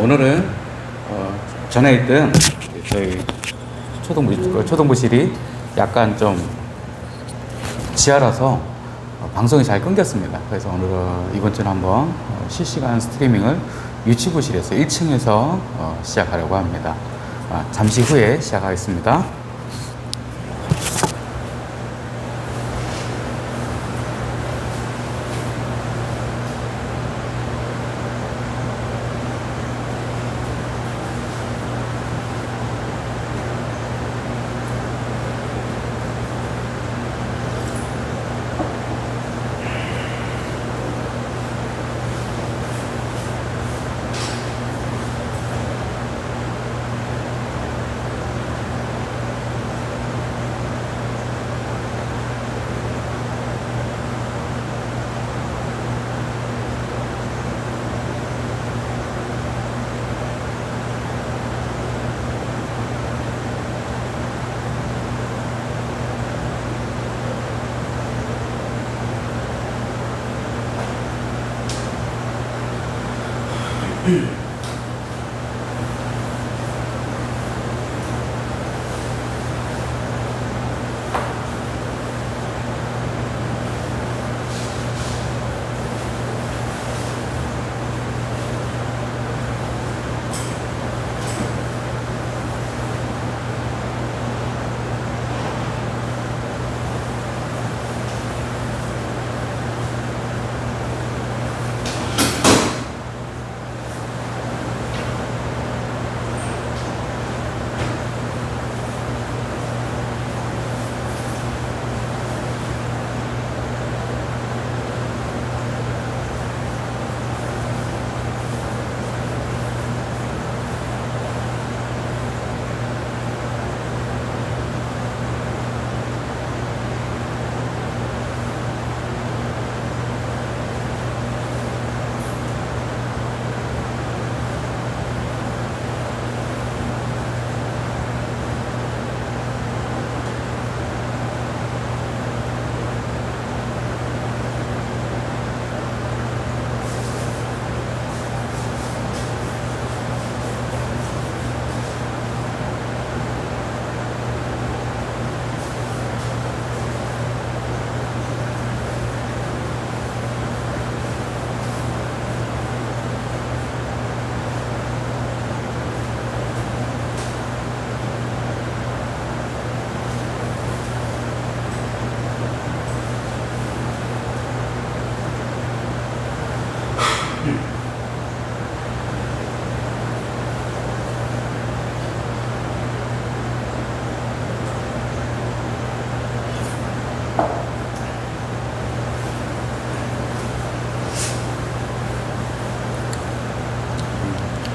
오늘은 전에 있던 저희 초등부실이 약간 좀 지하라서 방송이 잘 끊겼습니다. 그래서 오늘은 이번 주는 한번 실시간 스트리밍을 유치부실에서 1층에서 시작하려고 합니다. 잠시 후에 시작하겠습니다.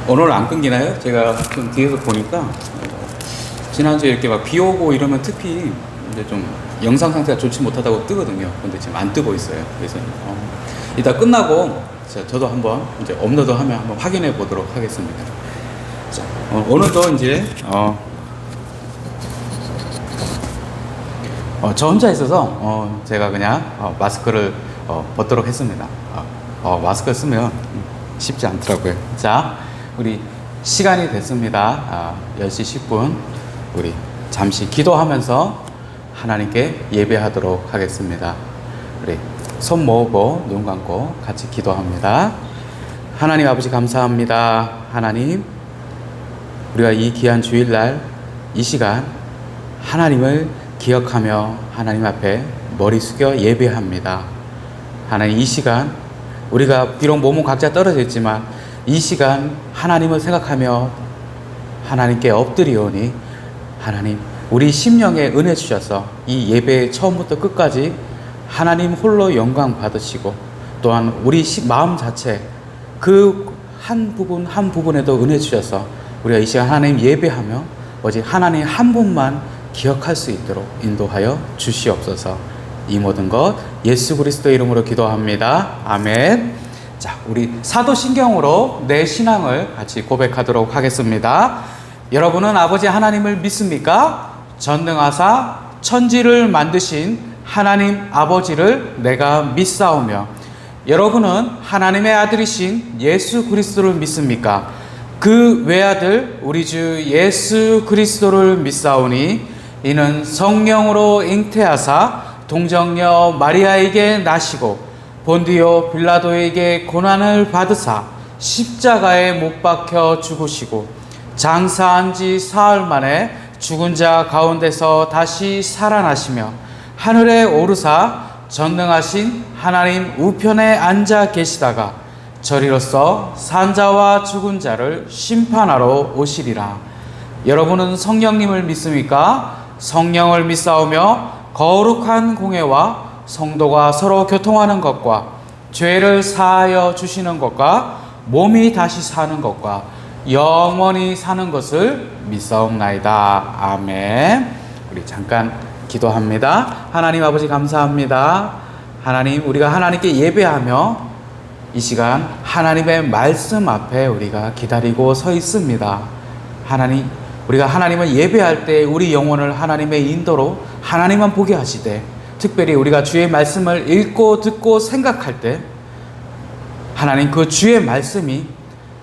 오늘 안 끊기나요? 제가 좀 뒤에서 보니까 지난주에 이렇게 막 비 오고 이러면 특히 이제 좀 영상 상태가 좋지 못하다고 뜨거든요. 근데 지금 안 뜨고 있어요. 그래서 이따 끝나고 저도 한번 이제 업로드하면 한번 확인해 보도록 하겠습니다. 자, 오늘도 이제 저 혼자 있어서 제가 그냥 마스크를 벗도록 했습니다. 마스크 쓰면 쉽지 않더라고요. 자, 우리 시간이 됐습니다. 10시 10분 우리 잠시 기도하면서 하나님께 예배하도록 하겠습니다. 우리 손 모으고 눈 감고 같이 기도합니다. 하나님 아버지 감사합니다. 하나님, 우리가 이 귀한 주일날 이 시간 하나님을 기억하며 하나님 앞에 머리 숙여 예배합니다. 하나님, 이 시간 우리가 비록 몸은 각자 떨어져 있지만 이 시간 하나님을 생각하며 하나님께 엎드리오니 하나님, 우리 심령에 은혜 주셔서 이 예배의 처음부터 끝까지 하나님 홀로 영광 받으시고 또한 우리 마음 자체 그 한 부분 한 부분에도 은혜 주셔서 우리가 이 시간 하나님 예배하며 오직 하나님 한 분만 기억할 수 있도록 인도하여 주시옵소서. 이 모든 것 예수 그리스도 이름으로 기도합니다. 아멘. 자, 우리 사도신경으로 내 신앙을 같이 고백하도록 하겠습니다. 여러분은 아버지 하나님을 믿습니까? 전능하사 천지를 만드신 하나님 아버지를 내가 믿사오며 여러분은 하나님의 아들이신 예수 그리스도를 믿습니까? 그 외아들 우리 주 예수 그리스도를 믿사오니 이는 성령으로 잉태하사 동정녀 마리아에게 나시고 본디오 빌라도에게 고난을 받으사 십자가에 못 박혀 죽으시고 장사한 지 사흘 만에 죽은 자 가운데서 다시 살아나시며 하늘에 오르사 전능하신 하나님 우편에 앉아 계시다가 저리로서 산자와 죽은 자를 심판하러 오시리라. 여러분은 성령님을 믿습니까? 성령을 믿사오며 거룩한 공예와 성도가 서로 교통하는 것과 죄를 사하여 주시는 것과 몸이 다시 사는 것과 영원히 사는 것을 믿사옵나이다. 아멘. 우리 잠깐 기도합니다. 하나님 아버지 감사합니다. 하나님, 우리가 하나님께 예배하며 이 시간 하나님의 말씀 앞에 우리가 기다리고 서 있습니다. 하나님, 우리가 하나님을 예배할 때 우리 영혼을 하나님의 인도로 하나님만 보게 하시되, 특별히 우리가 주의 말씀을 읽고 듣고 생각할 때 하나님, 그 주의 말씀이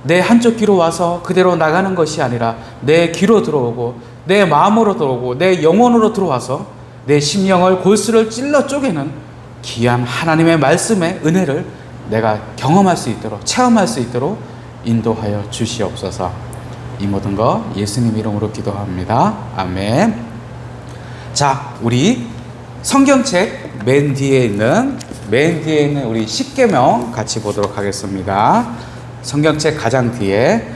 내 한쪽 귀로 와서 그대로 나가는 것이 아니라 내 귀로 들어오고 내 마음으로 들어오고 내 영혼으로 들어와서 내 심령을 골수를 찔러 쪼개는 귀한 하나님의 말씀의 은혜를 내가 경험할 수 있도록, 체험할 수 있도록 인도하여 주시옵소서. 이 모든 거 예수님 이름으로 기도합니다. 아멘. 자, 우리 성경책 맨 뒤에 있는 우리 십계명 같이 보도록 하겠습니다. 성경책 가장 뒤에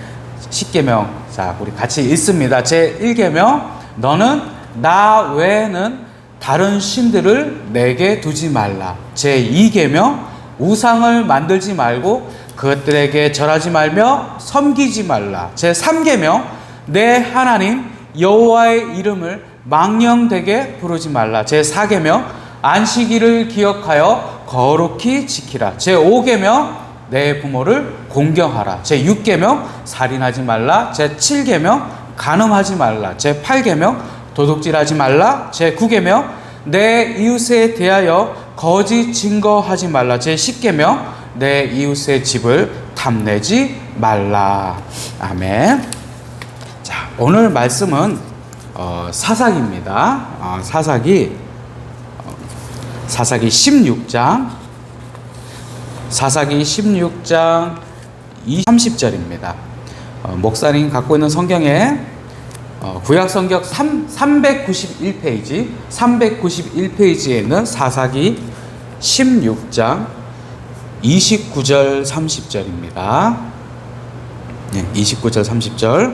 십계명, 자, 우리 같이 읽습니다. 제 1계명, 너는 나 외에는 다른 신들을 내게 두지 말라. 제 2계명, 우상을 만들지 말고 그것들에게 절하지 말며 섬기지 말라. 제 3계명, 내 하나님 여호와의 이름을 망령되게 부르지 말라. 제 4계명, 안식일을 기억하여 거룩히 지키라. 제 5계명, 내 부모를 공경하라. 제 6계명, 살인하지 말라. 제 7계명, 간음하지 말라. 제 8계명, 도둑질하지 말라. 제 9계명, 내 이웃에 대하여 거짓 증거하지 말라. 제 10계명, 내 이웃의 집을 탐내지 말라. 아멘. 자, 오늘 말씀은 사사기입니다. 사사기 16장 30절입니다. 목사님 갖고 있는 성경에 구약 성경 391페이지에 있는 사사기 16장 29절 30절입니다. 네, 29절 30절.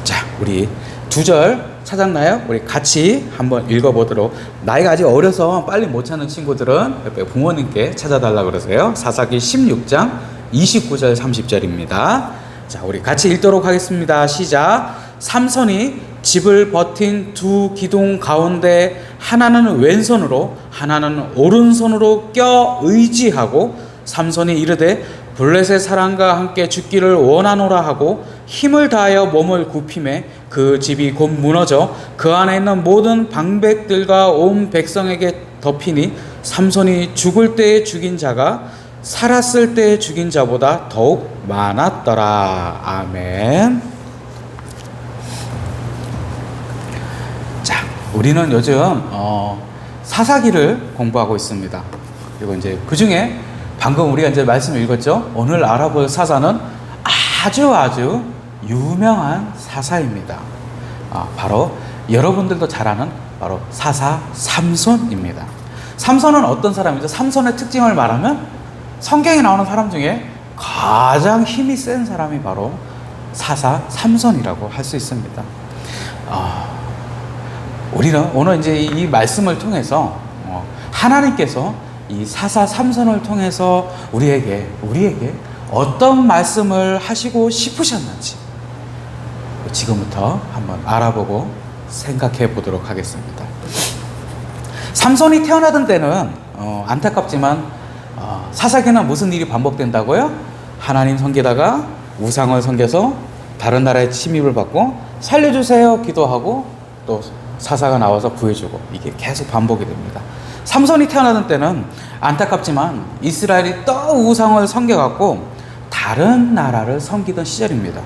자, 우리 두 절 찾았나요? 우리 같이 한번 읽어보도록. 나이가 아직 어려서 빨리 못 찾는 친구들은 옆에 부모님께 찾아달라고 그러세요. 사사기 16장 29절 30절입니다. 자, 우리 같이 읽도록 하겠습니다. 시작. 삼손이 집을 버틴 두 기둥 가운데 하나는 왼손으로 하나는 오른손으로 껴 의지하고 삼손이 이르되 블레셋 사람과 함께 죽기를 원하노라 하고 힘을 다하여 몸을 굽힘에 그 집이 곧 무너져 그 안에 있는 모든 방백들과 온 백성에게 덮이니 삼손이 죽을 때에 죽인 자가 살았을 때에 죽인 자보다 더욱 많았더라. 아멘. 자, 우리는 요즘 사사기를 공부하고 있습니다. 그리고 이제 그 중에 방금 우리가 이제 말씀을 읽었죠. 오늘 알아볼 사사는 아주 유명한 사사입니다. 바로 여러분들도 잘 아는 바로 사사 삼손입니다. 삼손은 어떤 사람이죠? 삼손의 특징을 말하면 성경에 나오는 사람 중에 가장 힘이 센 사람이 바로 사사 삼손이라고 할 수 있습니다. 우리는 오늘 이제 이 말씀을 통해서 하나님께서 이 사사 삼손을 통해서 우리에게 어떤 말씀을 하시고 싶으셨는지 지금부터 한번 알아보고 생각해 보도록 하겠습니다. 삼손이 태어나던 때는 안타깝지만 사사기는 무슨 일이 반복된다고요? 하나님 섬기다가 우상을 섬겨서 다른 나라의 침입을 받고 살려주세요 기도하고 또 사사가 나와서 구해주고 이게 계속 반복이 됩니다. 삼손이 태어나던 때는 안타깝지만 이스라엘이 또 우상을 섬겨갖고 다른 나라를 섬기던 시절입니다.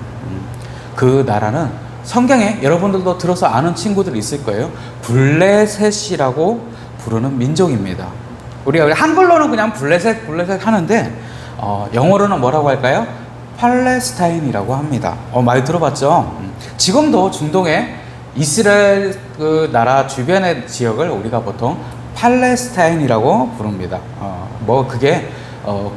그 나라는 성경에 여러분들도 들어서 아는 친구들 있을 거예요. 블레셋이라고 부르는 민족입니다. 우리가 한글로는 그냥 블레셋 하는데 영어로는 뭐라고 할까요? 팔레스타인이라고 합니다. 많이 들어봤죠? 지금도 중동에 이스라엘 그 나라 주변의 지역을 우리가 보통 팔레스타인이라고 부릅니다. 그게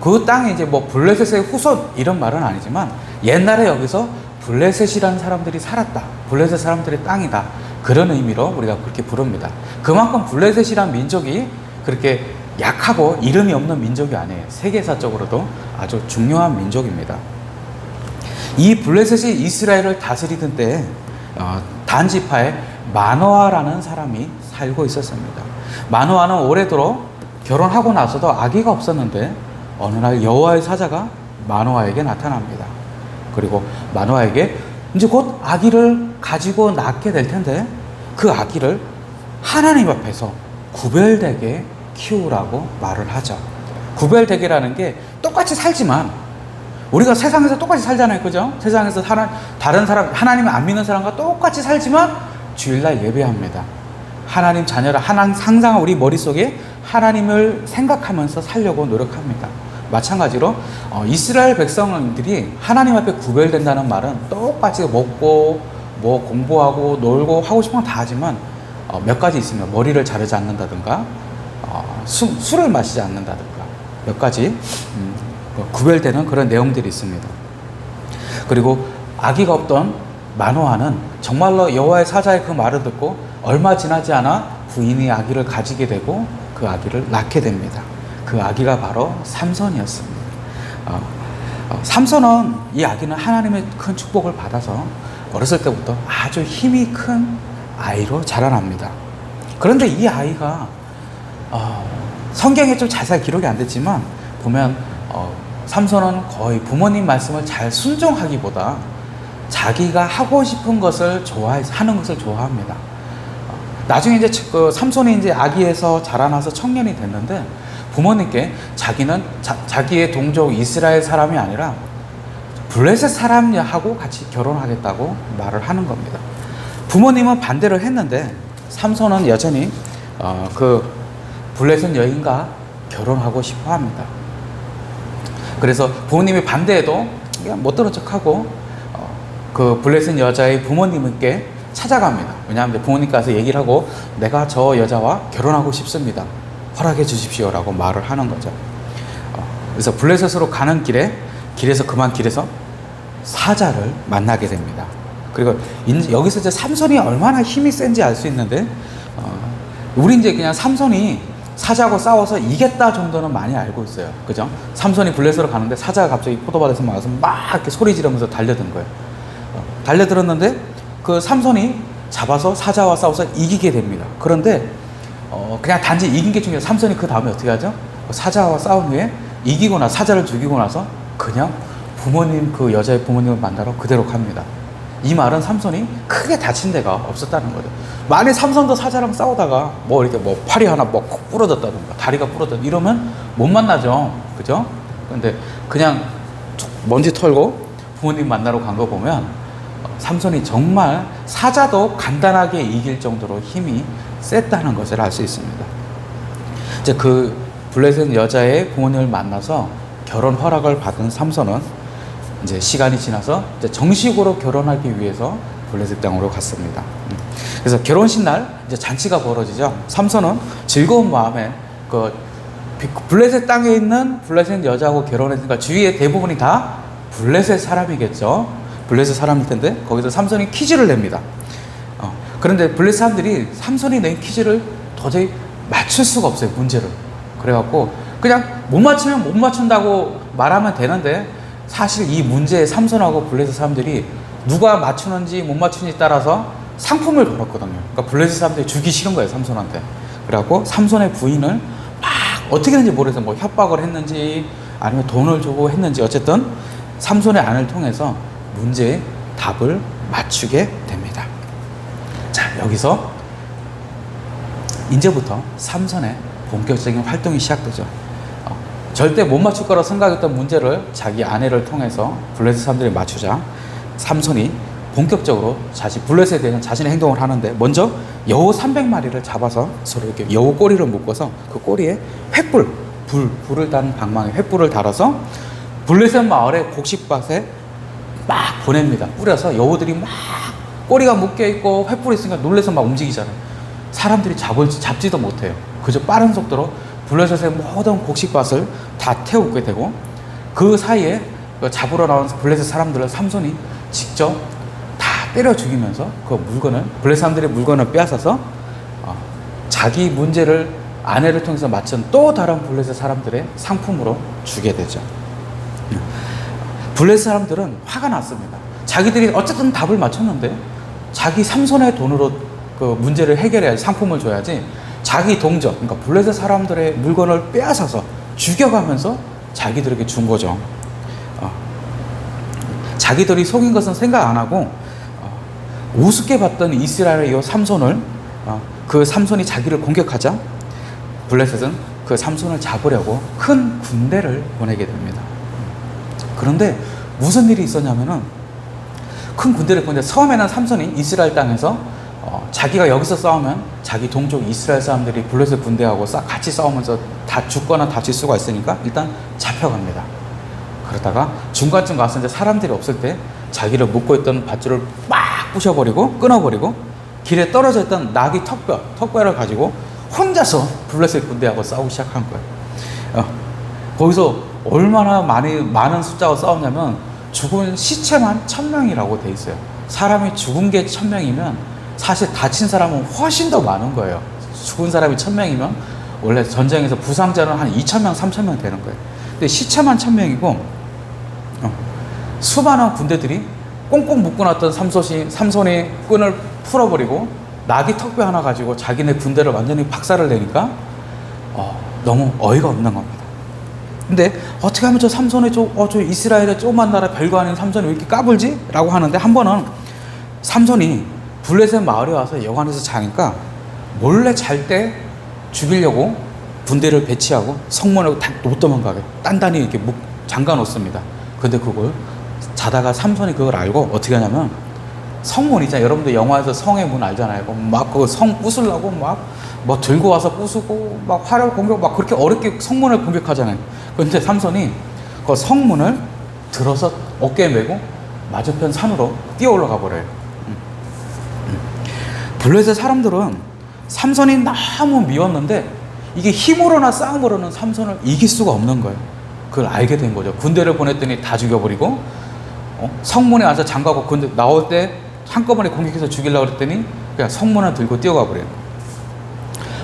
그 땅이 이제 뭐 블레셋의 후손 이런 말은 아니지만 옛날에 여기서 블레셋이라는 사람들이 살았다. 블레셋 사람들의 땅이다. 그런 의미로 우리가 그렇게 부릅니다. 그만큼 블레셋이란 민족이 그렇게 약하고 이름이 없는 민족이 아니에요. 세계사적으로도 아주 중요한 민족입니다. 이 블레셋이 이스라엘을 다스리던 때에 단 지파에 마노아라는 사람이 살고 있었습니다. 마노아는 오래도록 결혼하고 나서도 아기가 없었는데 어느 날 여호와의 사자가 마노아에게 나타납니다. 그리고 마노아에게 이제 곧 아기를 가지고 낳게 될 텐데 그 아기를 하나님 앞에서 구별되게 키우라고 말을 하죠. 구별되게라는 게 똑같이 살지만 우리가 세상에서 똑같이 살잖아요. 그죠? 세상에서 다른 사람, 하나님을 안 믿는 사람과 똑같이 살지만 주일날 예배합니다. 하나님 자녀라, 항상 우리 머릿속에 하나님을 생각하면서 살려고 노력합니다. 마찬가지로 이스라엘 백성들이 하나님 앞에 구별된다는 말은 똑같이 먹고 뭐 공부하고 놀고 하고 싶은 건 다 하지만 몇 가지 있습니다. 머리를 자르지 않는다든가 술을 마시지 않는다든가 몇 가지 구별되는 그런 내용들이 있습니다. 그리고 아기가 없던 마노아는 정말로 여호와의 사자의 그 말을 듣고 얼마 지나지 않아 부인이 아기를 가지게 되고 그 아기를 낳게 됩니다. 그 아기가 바로 삼손이었습니다. 삼손은 이 아기는 하나님의 큰 축복을 받아서 어렸을 때부터 아주 힘이 큰 아이로 자라납니다. 그런데 이 아이가 성경에 좀 자세히 기록이 안 됐지만 보면 삼손은 거의 부모님 말씀을 잘 순종하기보다 자기가 하고 싶은 것을 하는 것을 좋아합니다. 나중에 이제 삼손이 이제 아기에서 자라나서 청년이 됐는데 부모님께 자기는 자기의 동족 이스라엘 사람이 아니라 블레셋 사람하고 같이 결혼하겠다고 말을 하는 겁니다. 부모님은 반대를 했는데 삼손은 여전히 그 블레셋 여인과 결혼하고 싶어 합니다. 그래서 부모님이 반대해도 그냥 못 들은 척하고 그 블레셋 여자의 부모님께 찾아갑니다. 왜냐하면 부모님께 가서 얘기를 하고 내가 저 여자와 결혼하고 싶습니다. 허락해 주십시오라고 말을 하는 거죠. 그래서 블레셋으로 가는 길에서 사자를 만나게 됩니다. 그리고 여기서 이제 삼손이 얼마나 힘이 센지 알 수 있는데 우리 이제 그냥 삼손이 사자하고 싸워서 이겼다 정도는 많이 알고 있어요. 그죠? 삼손이 블레셋으로 가는데 사자가 갑자기 포도밭에서 막아서 막 이렇게 소리 지르면서 달려든 거예요. 달려들었는데 그 삼손이 잡아서 사자와 싸워서 이기게 됩니다. 그런데 그냥 단지 이긴 게 중요해요. 삼손이 그 다음에 어떻게 하죠? 사자와 싸운 후에 사자를 죽이고 나서 그냥 그 여자의 부모님을 만나러 그대로 갑니다. 이 말은 삼손이 크게 다친 데가 없었다는 거죠. 만약 삼손도 사자랑 싸우다가 이렇게 팔이 하나 콕 부러졌다든가 다리가 부러졌다 이러면 못 만나죠. 그죠? 근데 그냥 먼지 털고 부모님 만나러 간 거 보면 삼손이 정말 사자도 간단하게 이길 정도로 힘이 셌다는 것을 알 수 있습니다. 이제 그 블레셋 여자의 부모님을 만나서 결혼 허락을 받은 삼손은 이제 시간이 지나서 이제 정식으로 결혼하기 위해서 블레셋 땅으로 갔습니다. 그래서 결혼식 날 이제 잔치가 벌어지죠. 삼손은 즐거운 마음에 그 블레셋 땅에 있는 블레셋 여자하고 결혼했으니까 주위에 대부분이 다 블레셋 사람이겠죠. 블레셋 사람일 텐데 거기서 삼손이 퀴즈를 냅니다. 그런데 블레셋 사람들이 삼손이 낸 퀴즈를 도저히 맞출 수가 없어요. 문제를. 그래갖고 그냥 못 맞추면 못 맞춘다고 말하면 되는데 사실 이 문제에 삼손하고 블레셋 사람들이 누가 맞추는지 못 맞추는지 따라서 상품을 걸었거든요. 그러니까 블레셋 사람들이 주기 싫은 거예요. 삼손한테. 그래갖고 삼손의 부인을 막 어떻게 했는지 모르겠어. 협박을 했는지 아니면 돈을 주고 했는지 어쨌든 삼손의 안을 통해서 문제의 답을 맞추게 됩니다. 자, 여기서 이제부터 삼손의 본격적인 활동이 시작되죠. 절대 못 맞출 거라 생각했던 문제를 자기 아내를 통해서 블레셋 사람들이 맞추자 삼손이 본격적으로 블레셋에 대한 자신의 행동을 하는데, 먼저 여우 300마리를 잡아서 서로 이렇게 여우 꼬리를 묶어서 그 꼬리에 불을 다는 방망이 횃불을 달아서 블레셋 마을의 곡식밭에 막 보냅니다. 뿌려서 여우들이 막 꼬리가 묶여 있고 횃불이 있으니까 놀래서 막 움직이잖아요. 사람들이 잡지도 못해요. 그저 빠른 속도로 블레셋의 모든 곡식밭을 다 태우게 되고, 그 사이에 잡으러 나온 블레셋 사람들을 삼손이 직접 다 때려 죽이면서 그 물건을, 블레셋 사람들의 물건을 빼앗아서 자기 문제를 아내를 통해서 맞춘 또 다른 블레셋 사람들의 상품으로 주게 되죠. 블레셋 사람들은 화가 났습니다. 자기들이 어쨌든 답을 맞췄는데 자기 삼손의 돈으로 그 문제를 해결해야지, 상품을 줘야지, 자기 동족, 그러니까 블레셋 사람들의 물건을 빼앗아서 죽여가면서 자기들에게 준 거죠. 자기들이 속인 것은 생각 안 하고 우습게 봤던 이스라엘의 이 삼손을, 그 삼손이 자기를 공격하자 블레셋은 그 삼손을 잡으려고 큰 군대를 보내게 됩니다. 그런데 무슨 일이 있었냐면은, 큰 군대를 보내는데 처음에는 삼손이 이스라엘 땅에서 자기가 여기서 싸우면 자기 동족 이스라엘 사람들이 블레셋 군대하고 같이 싸우면서 다 죽거나 다칠 수가 있으니까 일단 잡혀갑니다. 그러다가 중간쯤 가서 이제 사람들이 없을 때 자기를 묶고 있던 밧줄을 막 부셔버리고 끊어버리고 길에 떨어져 있던 나귀 턱뼈를 가지고 혼자서 블레셋 군대하고 싸우기 시작한 거예요. 거기서 얼마나 많은 숫자가 싸웠냐면 죽은 시체만 1000명이라고 돼 있어요. 사람이 죽은 게 1000명이면 사실 다친 사람은 훨씬 더 많은 거예요. 죽은 사람이 1000명이면 원래 전쟁에서 부상자는 한 2000명, 3000명 되는 거예요. 근데 시체만 1000명이고 수많은 군대들이 꽁꽁 묶어놨던 삼손이 끈을 풀어버리고 나귀 턱뼈 하나 가지고 자기네 군대를 완전히 박살을 내니까 너무 어이가 없는 겁니다. 근데 어떻게 하면 저 삼손이 저 이스라엘의 조그만 나라 별거 아닌 삼손이 왜 이렇게 까불지? 라고 하는데, 한 번은 삼손이 블레셋 마을에 와서 여관에서 자니까 몰래 잘 때 죽이려고 군대를 배치하고 성문을 다 못 도망가게 단단히 이렇게 잠가 놓습니다. 근데 그걸 자다가 삼손이 그걸 알고 어떻게 하냐면, 성문 있잖아요. 여러분들 영화에서 성의 문 알잖아요. 막 그 성 부수려고 막 뭐 들고 와서 부수고 막 화력 공격 막 그렇게 어렵게 성문을 공격하잖아요. 그런데 삼손이 그 성문을 들어서 어깨에 메고 맞은편 산으로 뛰어 올라가 버려요. 블레셋 사람들은 삼손이 너무 미웠는데 이게 힘으로나 싸움으로는 삼손을 이길 수가 없는 거예요. 그걸 알게 된 거죠. 군대를 보냈더니 다 죽여버리고 성문에 앉아 잠가고 군대 나올 때 한꺼번에 공격해서 죽이려고 그랬더니 그냥 성문을 들고 뛰어가 버려요.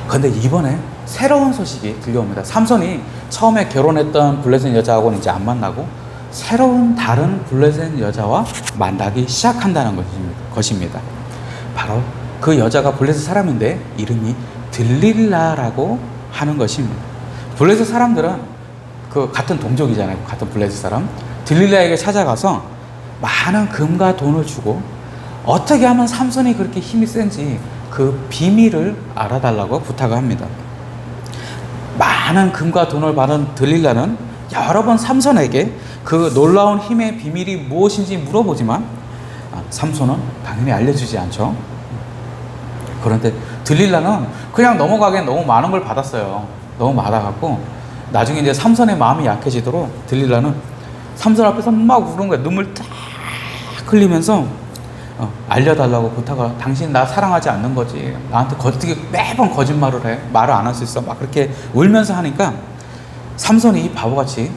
그런데 이번에 새로운 소식이 들려옵니다. 삼손이 처음에 결혼했던 블레셋 여자하고는 이제 안 만나고 새로운 다른 블레셋 여자와 만나기 시작한다는 것입니다. 바로 그 여자가 블레셋 사람인데 이름이 들릴라라고 하는 것입니다. 블레셋 사람들은 그 같은 동족이잖아요. 같은 블레셋 사람. 들릴라에게 찾아가서 많은 금과 돈을 주고 어떻게 하면 삼손이 그렇게 힘이 센지 그 비밀을 알아달라고 부탁을 합니다. 많은 금과 돈을 받은 들릴라는 여러 번 삼손에게 그 놀라운 힘의 비밀이 무엇인지 물어보지만 삼손은 당연히 알려주지 않죠. 그런데 들릴라는 그냥 넘어가기엔 너무 많은 걸 받았어요. 너무 많아갖고 나중에 이제 삼손의 마음이 약해지도록 들릴라는 삼손 앞에서 막 우는 거야. 눈물 딱 흘리면서 알려달라고 부탁을, 당신 나 사랑하지 않는 거지, 나한테 어떻게 매번 거짓말을 해, 말을 안 할 수 있어, 막 그렇게 울면서 하니까 삼손이 바보같이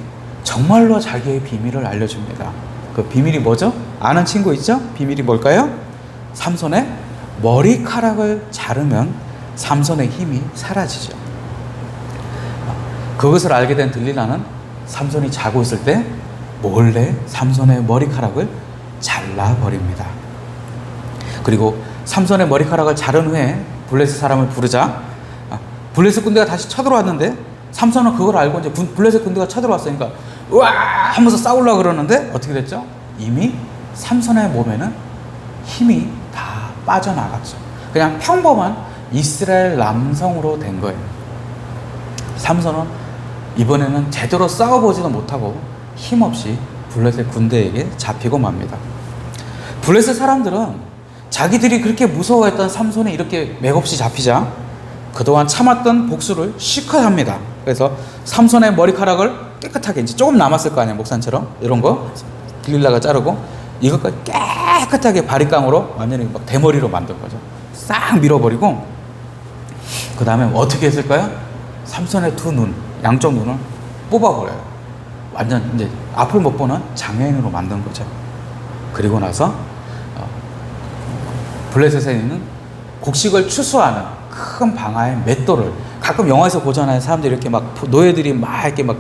정말로 자기의 비밀을 알려줍니다. 그 비밀이 뭐죠? 아는 친구 있죠? 비밀이 뭘까요? 삼손의 머리카락을 자르면 삼손의 힘이 사라지죠. 그것을 알게 된 들릴라는 삼손이 자고 있을 때 몰래 삼손의 머리카락을 잘라버립니다. 그리고 삼손의 머리카락을 자른 후에 블레셋 사람을 부르자 블레셋 군대가 다시 쳐들어왔는데 삼손은 그걸 알고 이제 블레셋 군대가 쳐들어왔으니까 우와 하면서 싸우려고 그러는데 어떻게 됐죠? 이미 삼손의 몸에는 힘이 다 빠져나갔죠. 그냥 평범한 이스라엘 남성으로 된 거예요. 삼손은 이번에는 제대로 싸워보지도 못하고 힘없이 블레셋 군대에게 잡히고 맙니다. 블레셋 사람들은 자기들이 그렇게 무서워했던 삼손이 이렇게 맥없이 잡히자 그동안 참았던 복수를 실컷 합니다. 그래서 삼손의 머리카락을 깨끗하게, 이제 조금 남았을 거 아니에요, 목산처럼 이런 거 길릴라가 자르고 이것까지 깨끗하게 바리깡으로 완전히 막 대머리로 만든 거죠. 싹 밀어버리고 그 다음에 어떻게 했을까요? 삼손의 두 눈, 양쪽 눈을 뽑아버려요. 완전 이제 앞을 못 보는 장애인으로 만든 거죠. 그리고 나서 블레셋에 있는 곡식을 추수하는 큰 방아의 맷돌을, 가끔 영화에서 보잖아요. 사람들이 이렇게 막 노예들이 막 이렇게 막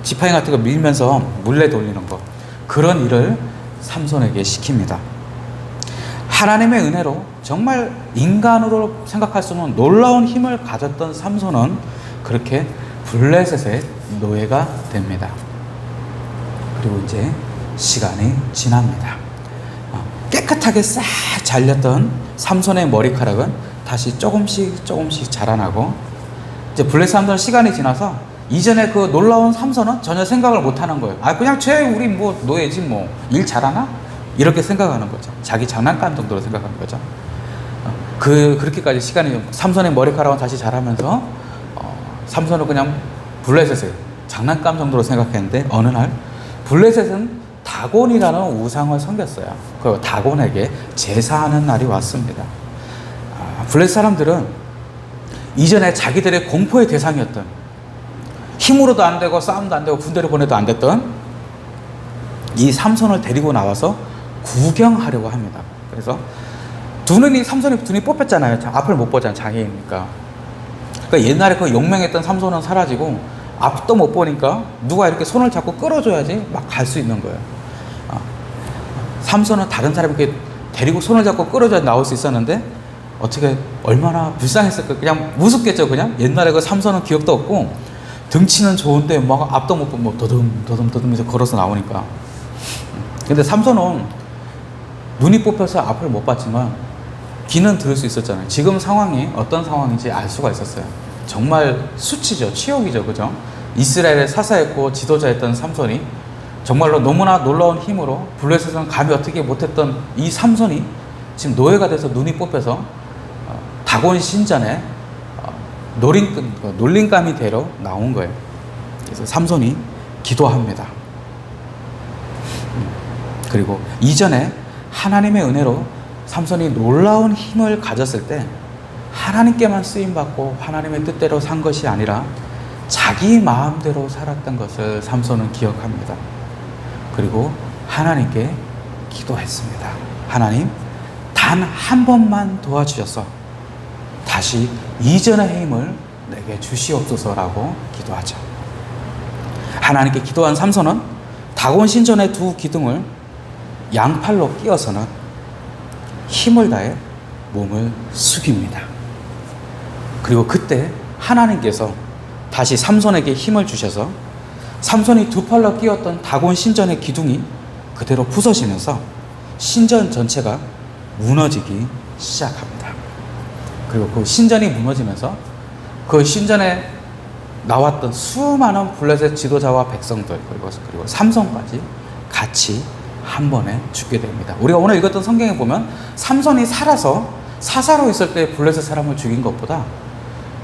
지팡이 같은 거 밀면서 물레 돌리는 거, 그런 일을 삼손에게 시킵니다. 하나님의 은혜로 정말 인간으로 생각할 수 없는 놀라운 힘을 가졌던 삼손은 그렇게 블레셋의 노예가 됩니다. 그리고 이제 시간이 지납니다. 깨끗하게 싹 잘렸던 삼손의 머리카락은 다시 조금씩 자라나고, 이제 블레셋 사람들은 시간이 지나서 이전에 그 놀라운 삼손은 전혀 생각을 못 하는 거예요. 그냥 우리 뭐 노예지 뭐 일 잘하나? 이렇게 생각하는 거죠. 자기 장난감 정도로 생각하는 거죠. 그렇게까지 시간이, 삼손의 머리카락은 다시 자라면서 삼손은 그냥 블레셋을 장난감 정도로 생각했는데, 어느 날 블레셋은 다곤이라는 우상을 섬겼어요. 그 다곤에게 제사하는 날이 왔습니다. 블레셋 사람들은 이전에 자기들의 공포의 대상이었던, 힘으로도 안 되고 싸움도 안 되고 군대를 보내도 안 됐던 이 삼손을 데리고 나와서 구경하려고 합니다. 그래서 삼손이 두 눈이 뽑혔잖아요. 앞을 못 보잖아요. 장애인이니까. 그러니까 옛날에 그 용맹했던 삼손은 사라지고 앞도 못 보니까 누가 이렇게 손을 잡고 끌어줘야지 막 갈 수 있는 거예요. 삼손은 다른 사람이 이렇게 데리고 손을 잡고 끌어줘야 나올 수 있었는데, 어떻게 얼마나 불쌍했을까. 그냥 무섭겠죠. 그냥 옛날에 그 삼손은 기억도 없고 등치는 좋은데 막 앞도 못 보고 뭐 더듬 걸어서 나오니까. 근데 삼손은 눈이 뽑혀서 앞을 못 봤지만 귀는 들을 수 있었잖아요. 지금 상황이 어떤 상황인지 알 수가 있었어요. 정말 수치죠. 치욕이죠. 그죠? 이스라엘의 사사였고 지도자였던 삼손이 정말로 너무나 놀라운 힘으로 블레셋은 감히 어떻게 못했던 이 삼손이 지금 노예가 돼서 눈이 뽑혀서 다곤 신전에 놀림감이 되러 나온 거예요. 그래서 삼손이 기도합니다. 그리고 이전에 하나님의 은혜로 삼손이 놀라운 힘을 가졌을 때 하나님께만 쓰임받고 하나님의 뜻대로 산 것이 아니라 자기 마음대로 살았던 것을 삼손은 기억합니다. 그리고 하나님께 기도했습니다. 하나님, 단 한 번만 도와주셔서 다시 이전의 힘을 내게 주시옵소서라고 기도하죠. 하나님께 기도한 삼손은 다곤 신전의 두 기둥을 양팔로 끼어서는 힘을 다해 몸을 숙입니다. 그리고 그때 하나님께서 다시 삼손에게 힘을 주셔서 삼손이 두 팔로 끼었던 다곤 신전의 기둥이 그대로 부서지면서 신전 전체가 무너지기 시작합니다. 그리고 그 신전이 무너지면서 그 신전에 나왔던 수많은 블레셋 지도자와 백성들, 그리고 삼손까지 같이 한 번에 죽게 됩니다. 우리가 오늘 읽었던 성경에 보면 삼손이 살아서 사사로 있을 때 블레셋 사람을 죽인 것보다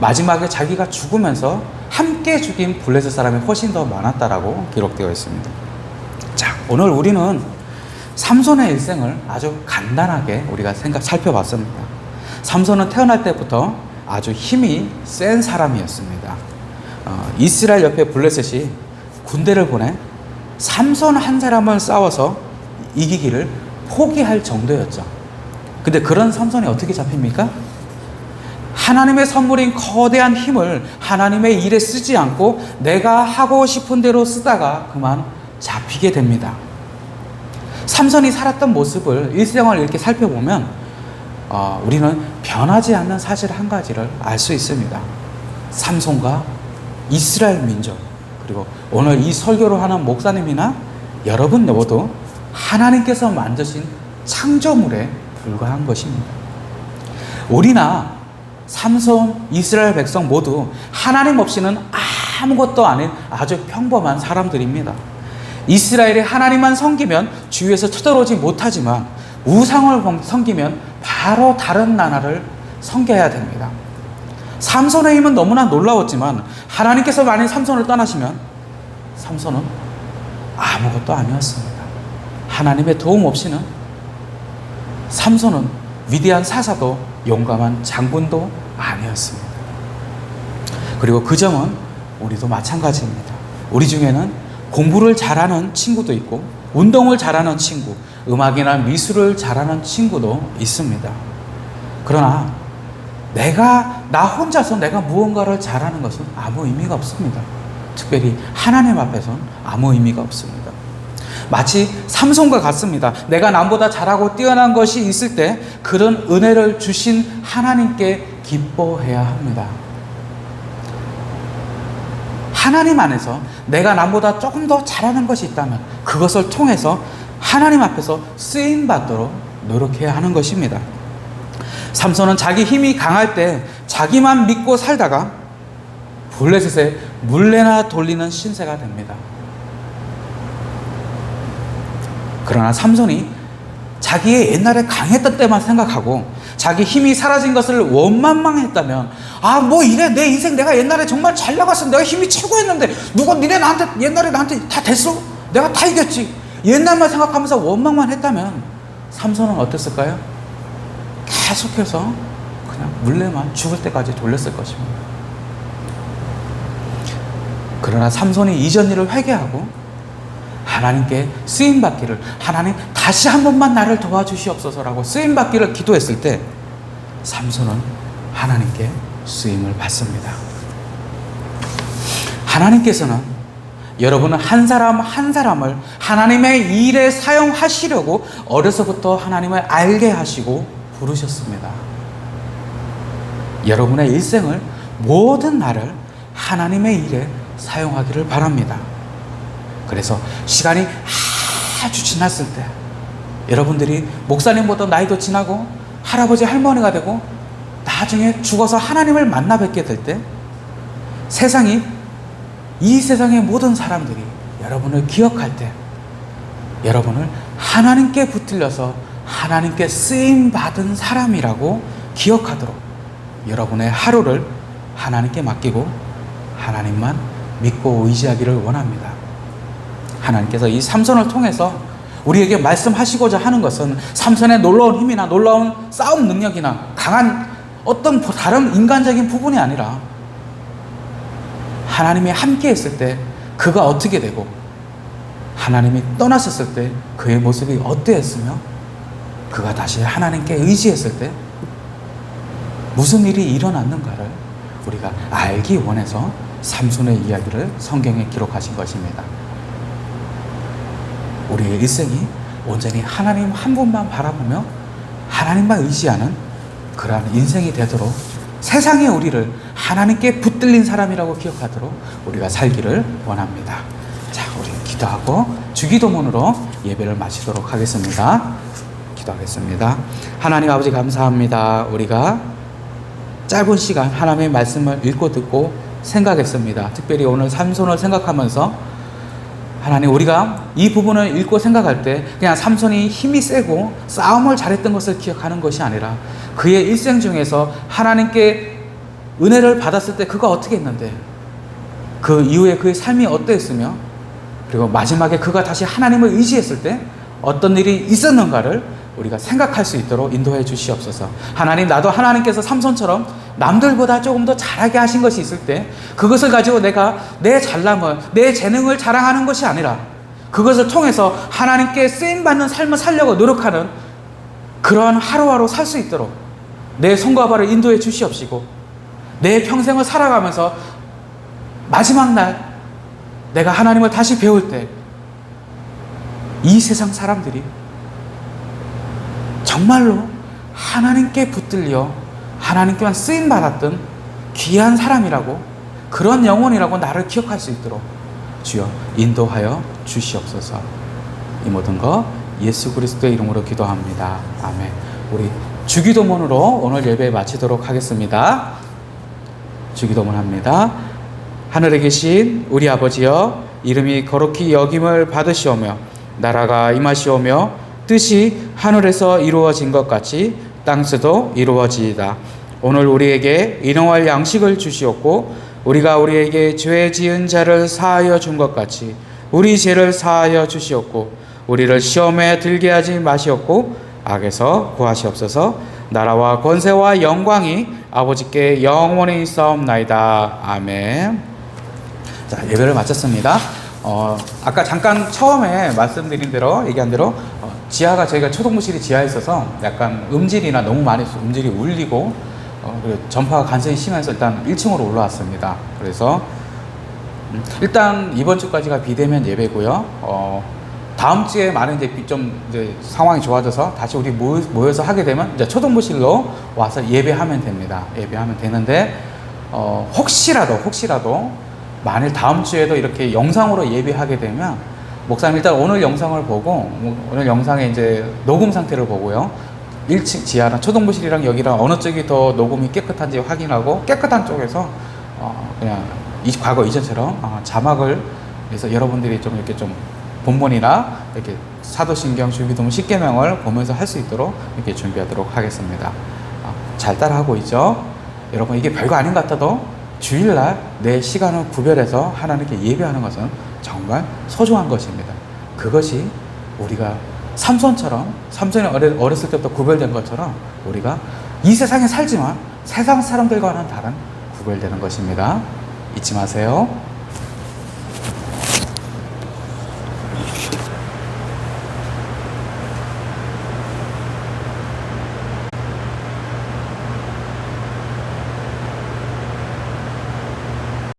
마지막에 자기가 죽으면서 함께 죽인 블레셋 사람이 훨씬 더 많았다라고 기록되어 있습니다. 자, 오늘 우리는 삼손의 일생을 아주 간단하게 우리가 살펴봤습니다. 삼손은 태어날 때부터 아주 힘이 센 사람이었습니다. 이스라엘 옆에 블레셋이 군대를 보내 삼손 한 사람을 싸워서 이기기를 포기할 정도였죠. 근데 그런 삼손이 어떻게 잡힙니까? 하나님의 선물인 거대한 힘을 하나님의 일에 쓰지 않고 내가 하고 싶은 대로 쓰다가 그만 잡히게 됩니다. 삼손이 살았던 모습을 일생을 이렇게 살펴보면 우리는 변하지 않는 사실 한 가지를 알 수 있습니다. 삼손과 이스라엘 민족, 그리고 오늘 이 설교를 하는 목사님이나 여러분 모두 하나님께서 만드신 창조물에 불과한 것입니다. 우리나 삼손, 이스라엘 백성 모두 하나님 없이는 아무것도 아닌 아주 평범한 사람들입니다. 이스라엘이 하나님만 섬기면 주위에서 쳐들어오지 못하지만 우상을 섬기면 바로 다른 나라를 섬겨야 됩니다. 삼손의 힘은 너무나 놀라웠지만 하나님께서 만약 삼손을 떠나시면 삼손은 아무것도 아니었습니다. 하나님의 도움 없이는 삼손은 위대한 사사도 용감한 장군도 아니었습니다. 그리고 그 점은 우리도 마찬가지입니다. 우리 중에는 공부를 잘하는 친구도 있고 운동을 잘하는 친구, 음악이나 미술을 잘하는 친구도 있습니다. 그러나 나 혼자서 내가 무언가를 잘하는 것은 아무 의미가 없습니다. 특별히 하나님 앞에서는 아무 의미가 없습니다. 마치 삼손과 같습니다. 내가 남보다 잘하고 뛰어난 것이 있을 때 그런 은혜를 주신 하나님께 기뻐해야 합니다. 하나님 안에서 내가 남보다 조금 더 잘하는 것이 있다면 그것을 통해서 하나님 앞에서 쓰임받도록 노력해야 하는 것입니다. 삼손은 자기 힘이 강할 때 자기만 믿고 살다가 블레셋에 물레나 돌리는 신세가 됩니다. 그러나 삼손이 자기의 옛날에 강했던 때만 생각하고 자기 힘이 사라진 것을 원망했다면 뭐 이래 내 인생 내가 옛날에 정말 잘 나갔어. 내가 힘이 최고였는데 누가 옛날에 나한테 다 됐어? 내가 다 이겼지. 옛날만 생각하면서 원망만 했다면 삼손은 어땠을까요? 계속해서 그냥 물레만 죽을 때까지 돌렸을 것입니다. 그러나 삼손이 이전 일을 회개하고 하나님께 쓰임받기를, 하나님 다시 한 번만 나를 도와주시옵소서라고 쓰임받기를 기도했을 때 삼손은 하나님께 쓰임을 받습니다. 하나님께서는 여러분은 한 사람 한 사람을 하나님의 일에 사용하시려고 어려서부터 하나님을 알게 하시고 부르셨습니다. 여러분의 일생을 모든 날을 하나님의 일에 사용하기를 바랍니다. 그래서 시간이 아주 지났을 때 여러분들이 목사님보다 나이도 지나고 할아버지 할머니가 되고 나중에 죽어서 하나님을 만나 뵙게 될 때 이 세상의 모든 사람들이 여러분을 기억할 때 여러분을 하나님께 붙들려서 하나님께 쓰임받은 사람이라고 기억하도록 여러분의 하루를 하나님께 맡기고 하나님만 믿고 의지하기를 원합니다. 하나님께서 이 삼손을 통해서 우리에게 말씀하시고자 하는 것은 삼손의 놀라운 힘이나 놀라운 싸움 능력이나 강한 어떤 다른 인간적인 부분이 아니라 하나님이 함께 했을 때 그가 어떻게 되고 하나님이 떠났었을 때 그의 모습이 어떠했으며 그가 다시 하나님께 의지했을 때 무슨 일이 일어났는가를 우리가 알기 원해서 삼손의 이야기를 성경에 기록하신 것입니다. 우리의 일생이 온전히 하나님 한 분만 바라보며 하나님만 의지하는 그러한 인생이 되도록 세상에 우리를 하나님께 붙들린 사람이라고 기억하도록 우리가 살기를 원합니다. 자, 우리 기도하고 주기도문으로 예배를 마치도록 하겠습니다. 기도하겠습니다. 하나님 아버지 감사합니다. 우리가 짧은 시간 하나님의 말씀을 읽고 듣고 생각했습니다. 특별히 오늘 삼손을 생각하면서 하나님 우리가 이 부분을 읽고 생각할 때 그냥 삼손이 힘이 세고 싸움을 잘했던 것을 기억하는 것이 아니라 그의 일생 중에서 하나님께 은혜를 받았을 때 그가 어떻게 했는데 그 이후에 그의 삶이 어떠했으며 그리고 마지막에 그가 다시 하나님을 의지했을 때 어떤 일이 있었는가를 우리가 생각할 수 있도록 인도해 주시옵소서. 하나님 나도 하나님께서 삼손처럼 남들보다 조금 더 잘하게 하신 것이 있을 때 그것을 가지고 내가 내 잘남을 내 재능을 자랑하는 것이 아니라 그것을 통해서 하나님께 쓰임받는 삶을 살려고 노력하는 그러한 하루하루 살 수 있도록 내 손과 발을 인도해 주시옵시고 내 평생을 살아가면서 마지막 날 내가 하나님을 다시 배울 때 이 세상 사람들이 정말로 하나님께 붙들려 하나님께만 쓰임받았던 귀한 사람이라고 그런 영혼이라고 나를 기억할 수 있도록 주여 인도하여 주시옵소서. 이 모든 거 예수 그리스도의 이름으로 기도합니다. 아멘. 우리 주기도문으로 오늘 예배 마치도록 하겠습니다. 주기도문 합니다. 하늘에 계신 우리 아버지여, 이름이 거룩히 여김을 받으시오며 나라가 임하시오며 뜻이 하늘에서 이루어진 것 같이 땅에서도 이루어지이다. 오늘 우리에게 일용할 양식을 주시옵고 우리가 우리에게 죄 지은 자를 사하여 준 것 같이 우리 죄를 사하여 주시옵고 우리를 시험에 들게 하지 마시옵고 악에서 구하시옵소서. 나라와 권세와 영광이 아버지께 영원히 있사옵나이다. 아멘. 자, 예배를 마쳤습니다. 아까 잠깐 처음에 말씀드린 대로, 얘기한 대로, 지하가 저희가 초동부실이 지하에 있어서 약간 음질이나 너무 많이 음질이 울리고, 그리고 전파가 간섭이 심해서 일단 1층으로 올라왔습니다. 그래서, 일단 이번 주까지가 비대면 예배고요. 다음 주에 많은 이제 상황이 좋아져서 다시 우리 모여서 하게 되면 이제 초동부실로 와서 예배하면 됩니다. 예배하면 되는데, 혹시라도 만일 다음 주에도 이렇게 영상으로 예배하게 되면 목사님 일단 오늘 영상을 보고 오늘 영상의 이제 녹음 상태를 보고요. 1층 지하랑 초동부실이랑 여기랑 어느 쪽이 더 녹음이 깨끗한지 확인하고 깨끗한 쪽에서 그냥 과거 이전처럼 자막을 해서 여러분들이 좀 이렇게 좀 본문이나 이렇게 사도신경 주기도문 10계명을 보면서 할 수 있도록 이렇게 준비하도록 하겠습니다. 잘 따라하고 있죠? 여러분 이게 별거 아닌 것 같아도 주일날 내 시간을 구별해서 하나님께 예배하는 것은 정말 소중한 것입니다. 그것이 우리가 삼손이 어렸을 때부터 구별된 것처럼 우리가 이 세상에 살지만 세상 사람들과는 다른 구별되는 것입니다. 잊지 마세요.